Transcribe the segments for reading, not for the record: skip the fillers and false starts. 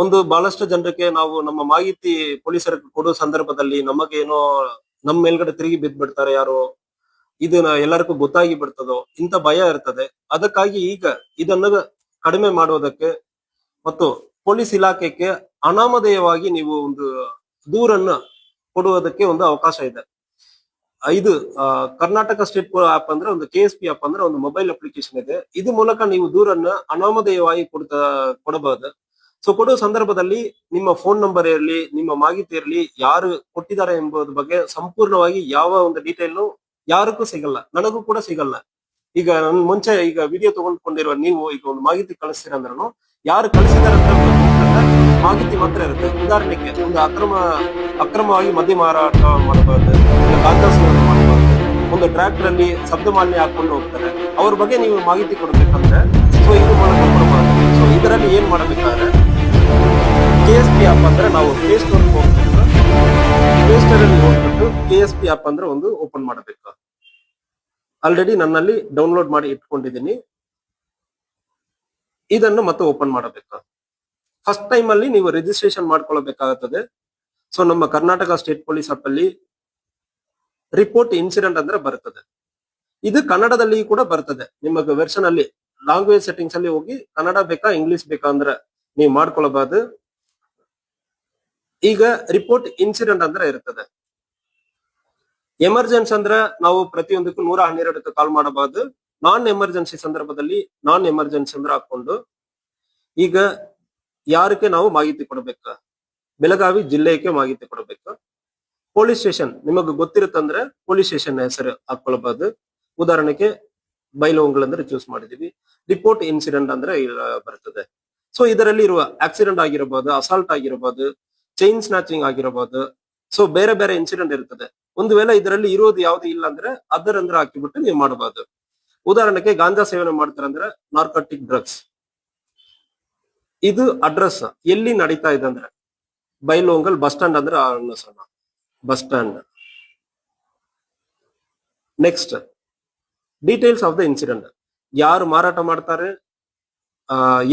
ಒಂದು ಬಹಳಷ್ಟು ಜನರಿಗೆ ನಾವು ನಮ್ಮ ಮಾಹಿತಿ ಪೊಲೀಸರಿಗೆ ಕೊಡೋ ಸಂದರ್ಭದಲ್ಲಿ ನಮಗೇನೋ ನಮ್ಮ ಮೇಲ್ಗಡೆ ತಿರುಗಿ ಬಿದ್ದ್ಬಿಡ್ತಾರೆ ಯಾರು, ಇದನ್ನ ಎಲ್ಲರಿಗೂ ಗೊತ್ತಾಗಿ ಬಿಡ್ತದೋ ಇಂತ ಭಯ ಇರ್ತದೆ. ಅದಕ್ಕಾಗಿ ಈಗ ಇದನ್ನ ಕಡಿಮೆ ಮಾಡುವುದಕ್ಕೆ ಮತ್ತು ಪೊಲೀಸ್ ಇಲಾಖೆಗೆ ಅನಾಮಧೇಯವಾಗಿ ನೀವು ಒಂದು ದೂರನ್ನ ಕೊಡುವುದಕ್ಕೆ ಒಂದು ಅವಕಾಶ ಇದೆ. ಇದು ಕರ್ನಾಟಕ ಸ್ಟೇಟ್ ಆಪ್ ಅಂದ್ರೆ ಒಂದು KSP ಆಪ್ ಅಂದ್ರೆ ಒಂದು ಮೊಬೈಲ್ ಅಪ್ಲಿಕೇಶನ್ ಇದೆ. ಇದು ಮೂಲಕ ನೀವು ದೂರನ್ನ ಅನಾಮಧೇಯವಾಗಿ ಕೊಡಬಹುದು. ಸೊ ಕೊಡುವ ಸಂದರ್ಭದಲ್ಲಿ ನಿಮ್ಮ ಫೋನ್ ನಂಬರ್ ಇರಲಿ, ನಿಮ್ಮ ಮಾಹಿತಿ ಇರಲಿ, ಯಾರು ಕೊಟ್ಟಿದ್ದಾರೆ ಎಂಬುದ್ರ ಬಗ್ಗೆ ಸಂಪೂರ್ಣವಾಗಿ ಯಾವ ಒಂದು ಡೀಟೇಲ್ ಯಾರಿಗೂ ಸಿಗಲ್ಲ, ನನಗೂ ಕೂಡ ಸಿಗಲ್ಲ. ಈಗ ನನ್ ಮುಂಚೆ ಈಗ ವಿಡಿಯೋ ತಗೊಂಡ್ಕೊಂಡಿರುವ ನೀವು ಈಗ ಒಂದು ಮಾಹಿತಿ ಕಳಿಸ್ತೀರ ಅಂದ್ರೂ ಯಾರು ಕಳಿಸಿದಾರೆ ಅಂತ ಮಾಹಿತಿ ಮಾತ್ರ ಇರುತ್ತೆ. ಉದಾಹರಣೆಗೆ ಒಂದು ಅಕ್ರಮವಾಗಿ ಮದ್ಯ ಮಾರಾಟ ಮಾಡಬಹುದು, ಗಾಂಜಾ ಸೇವನೆ ಮಾಡಬಹುದು, ಒಂದು ಟ್ರ್ಯಾಕ್ಟರ್ ಅಲ್ಲಿ ಶಬ್ದ ಮಾಲಿನ್ಯ ಹಾಕೊಂಡು ಹೋಗ್ತಾರೆ, ಅವ್ರ ಬಗ್ಗೆ ನೀವು ಮಾಹಿತಿ ಕೊಡ್ಬೇಕಂದ್ರೆ ಸೊ ಇದು ಮೂಲಕ ಕೊಡಬಹುದು. ಸೊ ಇದರಲ್ಲಿ ಏನ್ ಮಾಡಬೇಕಾದ್ರೆ KSP ಆಪ್ ಅಂದ್ರೆ ನಾವು ಪ್ಲೇ ಸ್ಟೋರ್ ಹೋಗ್ಬೇಕು, ಪ್ಲೇ ಸ್ಟೋರ್ ಅಲ್ಲಿ ಹೋಗ್ಬಿಟ್ಟು KSP ಆಪ್ ಅಂದ್ರೆ ಒಂದು ಓಪನ್ ಮಾಡಬೇಕು. ಆಲ್ರೆಡಿ ನನ್ನಲ್ಲಿ ಡೌನ್ಲೋಡ್ ಮಾಡಿ ಇಟ್ಕೊಂಡಿದ್ದೀನಿ. ಇದನ್ನು ಮತ್ತೆ ಓಪನ್ ಮಾಡಬೇಕು. ಫಸ್ಟ್ ಟೈಮ್ ಅಲ್ಲಿ ನೀವು ರಿಜಿಸ್ಟ್ರೇಷನ್ ಮಾಡ್ಕೊಳ್ಬೇಕಾಗುತ್ತದೆ. ಸೊ ನಮ್ಮ ಕರ್ನಾಟಕ ಸ್ಟೇಟ್ ಪೊಲೀಸ್ ಆಪ್ ಅಲ್ಲಿ ರಿಪೋರ್ಟ್ ಇನ್ಸಿಡೆಂಟ್ ಅಂದ್ರೆ ಬರ್ತದೆ. ಇದು ಕನ್ನಡದಲ್ಲಿ ಕೂಡ ಬರ್ತದೆ. ನಿಮಗೆ ವೆರ್ಷನ್ ಅಲ್ಲಿ ಲ್ಯಾಂಗ್ವೇಜ್ ಸೆಟ್ಟಿಂಗ್ಸ್ ಅಲ್ಲಿ ಹೋಗಿ ಕನ್ನಡ ಬೇಕಾ ಇಂಗ್ಲಿಷ್ ಬೇಕಾ ಅಂದ್ರೆ ನೀವು ಮಾಡ್ಕೊಳ್ಬಹುದು. ಈಗ ರಿಪೋರ್ಟ್ ಇನ್ಸಿಡೆಂಟ್ ಅಂದ್ರೆ ಇರ್ತದೆ. ಎಮರ್ಜೆನ್ಸಿ ಅಂದ್ರೆ ನಾವು ಪ್ರತಿಯೊಂದಕ್ಕೂ 112ಕ್ಕೆ ಕಾಲ್ ಮಾಡಬಹುದು. ನಾನ್ ಎಮರ್ಜೆನ್ಸಿ ಸಂದರ್ಭದಲ್ಲಿ ನಾನ್ ಎಮರ್ಜೆನ್ಸಿ ಅಂದ್ರೆ ಹಾಕೊಂಡು ಈಗ ಯಾರಕ್ಕೆ ನಾವು ಮಾಹಿತಿ ಕೊಡ್ಬೇಕು, ಬೆಳಗಾವಿ ಜಿಲ್ಲೆಗೆ ಮಾಹಿತಿ ಕೊಡ್ಬೇಕು. ಪೊಲೀಸ್ ಸ್ಟೇಷನ್ ನಿಮಗೆ ಗೊತ್ತಿರುತ್ತಂದ್ರೆ ಪೊಲೀಸ್ ಸ್ಟೇಷನ್ ಹೆಸರು ಹಾಕೊಳ್ಬಹುದು. ಉದಾಹರಣೆಗೆ ಬೈಲಹೊಂಗಲ ಅಂದ್ರೆ ಚೂಸ್ ಮಾಡಿದೀವಿ. ರಿಪೋರ್ಟ್ ಇನ್ಸಿಡೆಂಟ್ ಅಂದ್ರೆ ಬರ್ತದೆ. ಸೊ ಇದರಲ್ಲಿ ಇರುವ ಆಕ್ಸಿಡೆಂಟ್ ಆಗಿರಬಹುದು, ಅಸಾಲ್ಟ್ ಆಗಿರಬಹುದು, ಚೈನ್ ಸ್ನಾಚಿಂಗ್ ಆಗಿರಬಹುದು. ಸೊ ಬೇರೆ ಬೇರೆ ಇನ್ಸಿಡೆಂಟ್ ಇರ್ತದೆ. ಒಂದು ವೇಳೆ ಇದರಲ್ಲಿ ಇರೋದು ಯಾವ್ದು ಇಲ್ಲ ಅಂದ್ರೆ ಅದರ್ ಅಂದ್ರೆ ಹಾಕಿಬಿಟ್ಟು ನೀವು ಮಾಡಬಹುದು. ಉದಾಹರಣೆಗೆ ಗಾಂಜಾ ಸೇವನೆ ಮಾಡ್ತಾರಂದ್ರೆ ನಾರ್ಕೋಟಿಕ್ ಡ್ರಗ್ಸ್. ಇದು ಅಡ್ರೆಸ್ ಎಲ್ಲಿ ನಡೀತಾ ಇದೆ ಅಂದ್ರೆ ಬೈಲಹೊಂಗಲ್ ಬಸ್ ಸ್ಟ್ಯಾಂಡ್ ಅಂದ್ರೆ bus stand. Next details of the incident. ಯಾರು ಮಾರಾಟ ಮಾಡ್ತಾರೆ,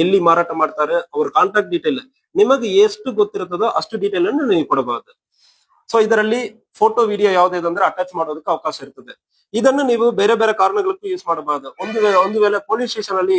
ಎಲ್ಲಿ ಮಾರಾಟ ಮಾಡ್ತಾರೆ, ಅವ್ರ ಕಾಂಟ್ಯಾಕ್ಟ್ ಡೀಟೇಲ್ ನಿಮಗೆ ಎಷ್ಟು ಗೊತ್ತಿರುತ್ತದೋ ಅಷ್ಟು ಡೀಟೇಲ್ ಅನ್ನು ನೀವು ಕೊಡಬಹುದು. ಸೊ ಇದರಲ್ಲಿ ಫೋಟೋ ವಿಡಿಯೋ ಯಾವ್ದು ಅಂದ್ರೆ ಅಟ್ಯಾಚ್ ಮಾಡೋದಕ್ಕೆ ಅವಕಾಶ ಇರ್ತದೆ. ಇದನ್ನು ನೀವು ಬೇರೆ ಬೇರೆ ಕಾರಣಗಳಿಗೂ ಯೂಸ್ ಮಾಡಬಹುದು. ಒಂದು ವೇಳೆ ಪೊಲೀಸ್ ಸ್ಟೇಷನ್ ಅಲ್ಲಿ